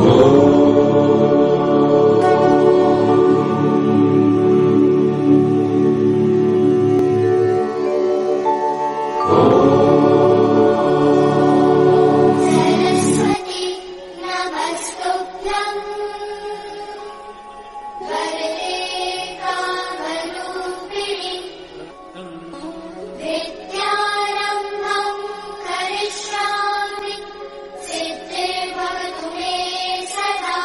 सरस्वती नमस्तुभ्यं वरदे कामरूपिणि विद्यारम्भं करिष्यामि सिद्धिर्भवतु मे सदा।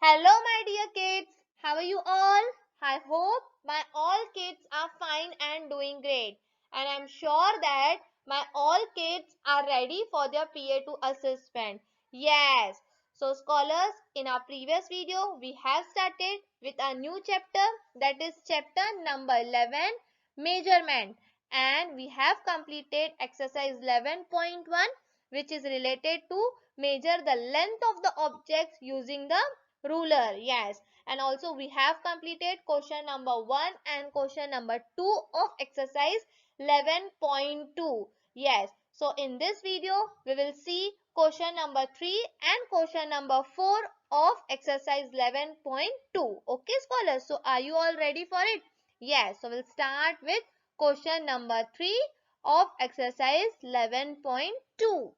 Hello, my dear kids. How are you all? I hope my all kids are fine and doing great. And I'm sure that my all kids are ready for their PA2 assessment. Yes. So, scholars, in our previous video, we have started with a new chapter, that is chapter number 11, measurement. And we have completed exercise 11.1, which is related to measure the length of the objects using the ruler. Yes, and also we have completed question number 1 and question number 2 of exercise 11.2. Yes, so in this video we will see question number 3 and question number 4 of exercise 11.2. Okay, scholars, so are you all ready for it? Yes, so we'll start with question number 3 of exercise 11.2.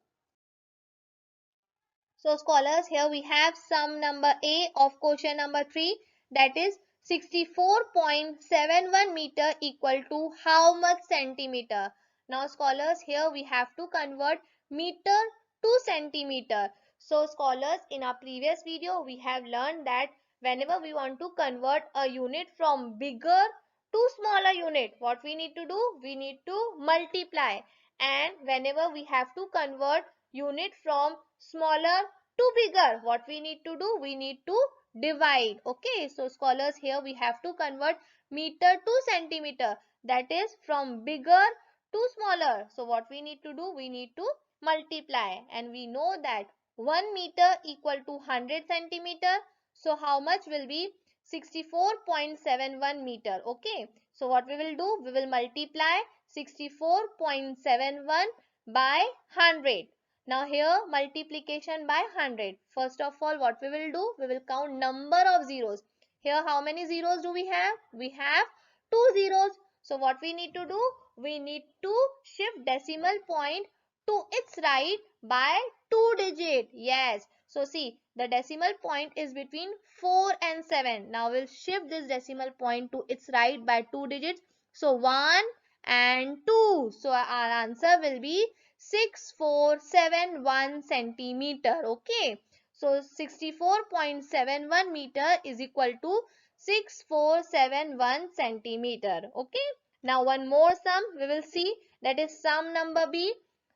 So scholars, here we have sum number A of question number 3, that is 64.71 meter equal to how much centimeter? Now scholars, here we have to convert meter to centimeter. So scholars, in our previous video we have learned that whenever we want to convert a unit from bigger to smaller unit, what we need to do? We need to multiply. And whenever we have to convert unit from smaller to bigger, what we need to do? We need to divide. Okay, so scholars, here we have to convert meter to centimeter, that is from bigger to smaller. So what we need to do? We need to multiply, and we know that 1 meter equal to 100 centimeter. So how much will be 64.71 meter? Okay, so what we will do? We will multiply 64.71 by 100. Now here multiplication by 100. First of all, what we will do? We will count number of zeros. Here how many zeros do we have? We have 2 zeros. So what we need to do? We need to shift decimal point to its right by 2 digit. Yes. So see, the decimal point is between 4 and 7. Now we'll shift this decimal point to its right by 2 digits. So 1 and 2. So our answer will be 6471 centimeter. Okay, so 64.71 meter is equal to 6471 centimeter. Okay, now one more sum we will see, that is sum number B,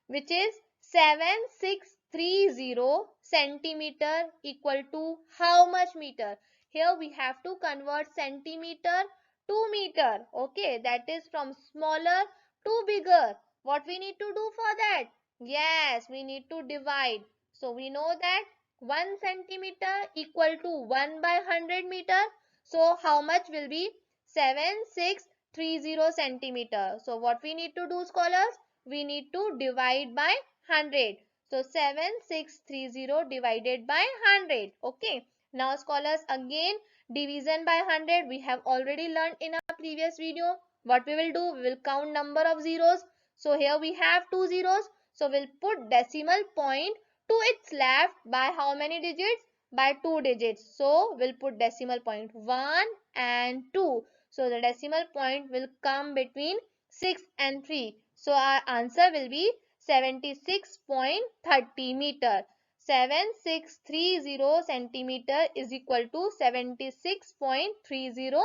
which is 7630 centimeter equal to how much meter? Here we have to convert centimeter to meter. Okay, that is from smaller to bigger. What we need to do for that? Yes, we need to divide. So we know that 1 centimeter equal to 1 by 100 meter. So how much will be 7630 centimeter? So what we need to do, scholars? We need to divide by 100. So 7630 divided by 100. Okay. Now scholars, again division by 100 we have already learned in our previous video. What we will do? We will count number of zeros. So here we have 2 zeros. So we'll put decimal point to its left by how many digits? By 2 digits. So we'll put decimal point 1 and 2. So the decimal point will come between 6 and 3. So our answer will be 76.30 meter. 7630 centimeter is equal to 76.30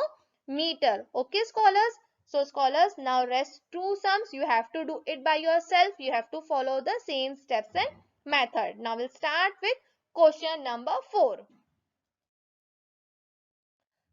meter. Okay, scholars. So scholars, now rest two sums. You have to do it by yourself. You have to follow the same steps and method. Now we'll start with question number 4.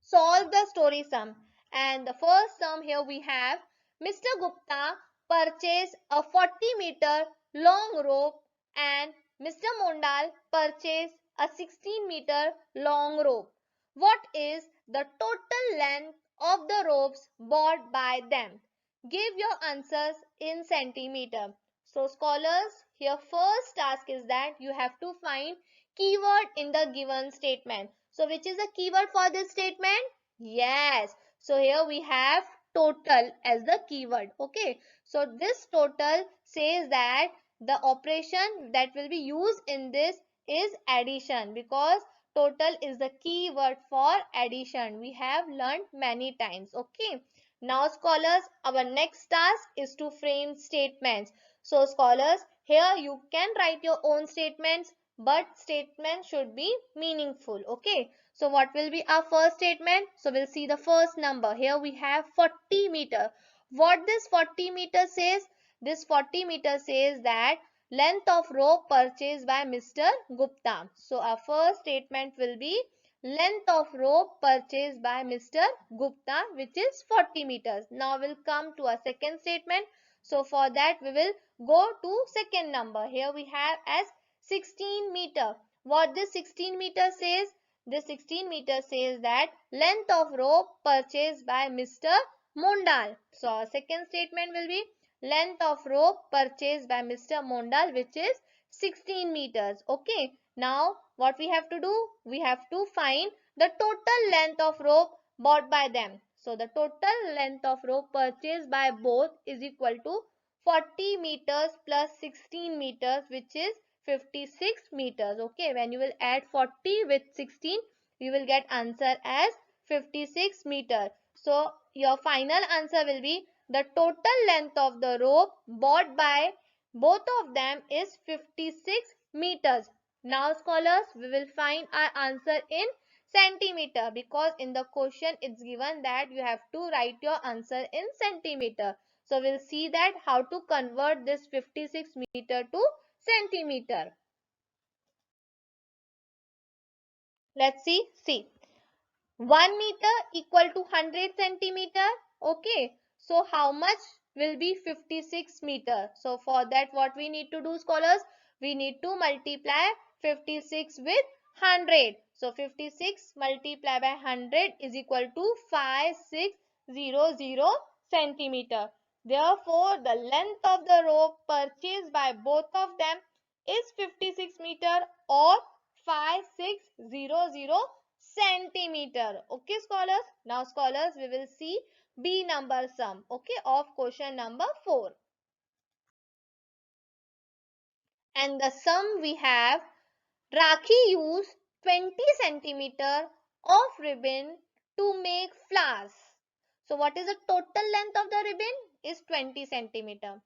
Solve the story sum. And the first sum here we have, Mr. Gupta purchased a 40-meter long rope and Mr. Mondal purchased a 16-meter long rope. What is the total length of the ropes bought by them? Give your answers in centimeter. So scholars, here first task is that you have to find keyword in the given statement. So which is the keyword for this statement? Yes. So here we have total as the keyword. Okay. So this total says that the operation that will be used in this is addition, because total is the keyword for addition. We have learned many times. Okay. Now scholars, our next task is to frame statements. So scholars, here you can write your own statements, but statements should be meaningful. Okay. So what will be our first statement? So we'll see the first number. Here we have 40 meter. What this 40 meter says? This 40 meter says that length of rope purchased by Mr. Gupta. So our first statement will be length of rope purchased by Mr. Gupta, which is 40 meters. Now we'll come to a second statement. So for that we will go to second number. Here we have as 16 meter. What this 16 meter says? This 16 meter says that length of rope purchased by Mr. Mondal. So our second statement will be length of rope purchased by Mr. Mondal, which is 16 meters. Okay. Now what we have to do? We have to find the total length of rope bought by them. So the total length of rope purchased by both is equal to 40 meters plus 16 meters, which is 56 meters. Okay, when you will add 40 with 16, you will get answer as 56 meter. So your final answer will be the total length of the rope bought by both of them is 56 meters. Now scholars, we will find our answer in centimeter, because in the question it's given that you have to write your answer in centimeter. So we'll see that how to convert this 56 meter to centimeter. Let's see. 1 meter equal to 100 centimeter. Okay. So how much will be 56 meter? So for that what we need to do scholars? We need to multiply 56 with 100. So 56 multiplied by 100 is equal to 5600 centimeter. Therefore the length of the rope purchased by both of them is 56 meter or 5600 centimeter. Okay scholars. Now scholars, we will see B number sum. Okay, of question number 4. And the sum we have, Rakhi used 20 centimeter of ribbon to make flowers. So what is the total length of the ribbon? Is 20 centimeter.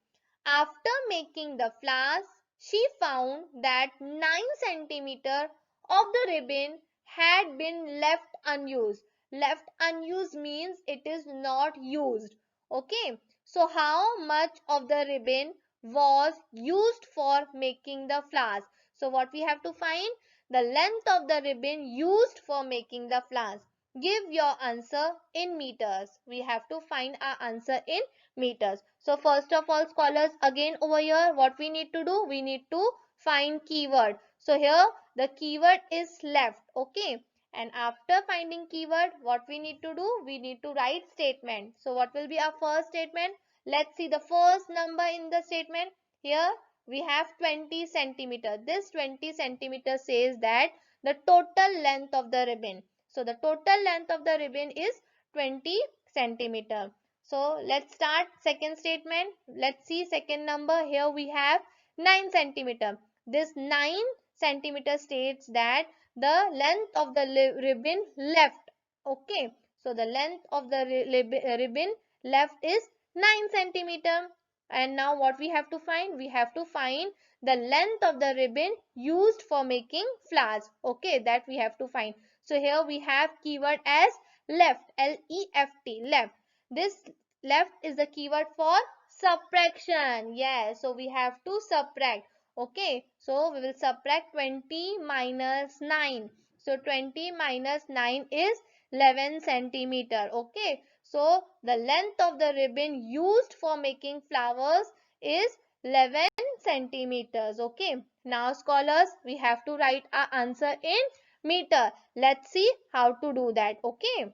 After making the flowers, she found that 9 centimeter of the ribbon had been left unused. Left unused means it is not used. Okay. So how much of the ribbon was used for making the flowers? So what we have to find? The length of the ribbon used for making the flowers. Give your answer in meters. We have to find our answer in meters. So first of all scholars, again over here what we need to do? We need to find keyword. So here the keyword is left. Okay. And after finding keyword, what we need to do? We need to write statement. So what will be our first statement? Let's see the first number in the statement. Here we have 20 centimeter. This 20 centimeter says that the total length of the ribbon. So the total length of the ribbon is 20 centimeter. So let's start second statement. Let's see second number. Here we have 9 centimeter. This 9 centimeter states that the length of the ribbon left. Okay. So the length of the ribbon left is 9 centimeter. And now what we have to find? We have to find the length of the ribbon used for making flowers. Okay, that we have to find. So here we have keyword as left, L-E-F-T, left. This left is the keyword for subtraction. Yes, so we have to subtract. Okay, so we will subtract 20 minus 9. So 20 minus 9 is 11 centimeter. Okay, so the length of the ribbon used for making flowers is 11 centimeters. Okay, now scholars, we have to write our answer in meter. Let's see how to do that. Okay.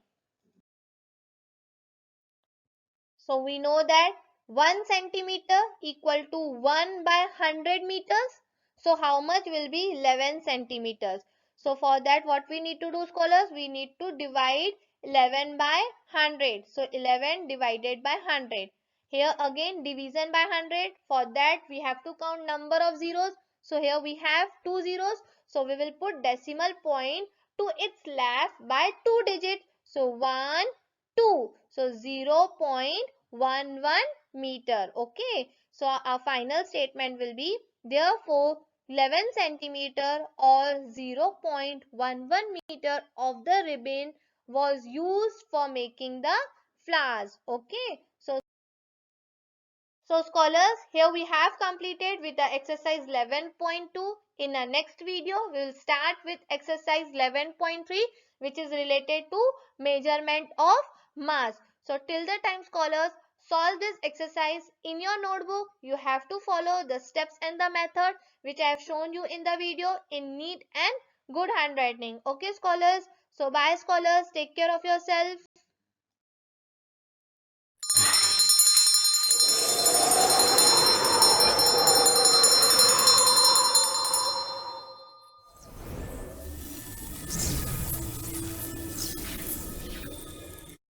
So we know that 1 centimeter equal to 1 by 100 meters. So how much will be 11 centimeters? So for that what we need to do, scholars? We need to divide 11 by 100. So 11 divided by 100. Here again division by 100. For that we have to count number of zeros. So here we have 2 zeros. So we will put decimal point to its last by 2 digits. So 1, 2. So 0.11 meter. Okay. So our final statement will be, therefore 11 centimeter or 0.11 meter of the ribbon was used for making the flowers. Okay. So scholars, here we have completed with the exercise 11.2. In our next video, we will start with exercise 11.3, which is related to measurement of mass. So till the time, scholars, solve this exercise in your notebook. You have to follow the steps and the method which I have shown you in the video in neat and good handwriting. Okay scholars. So bye scholars. Take care of yourself.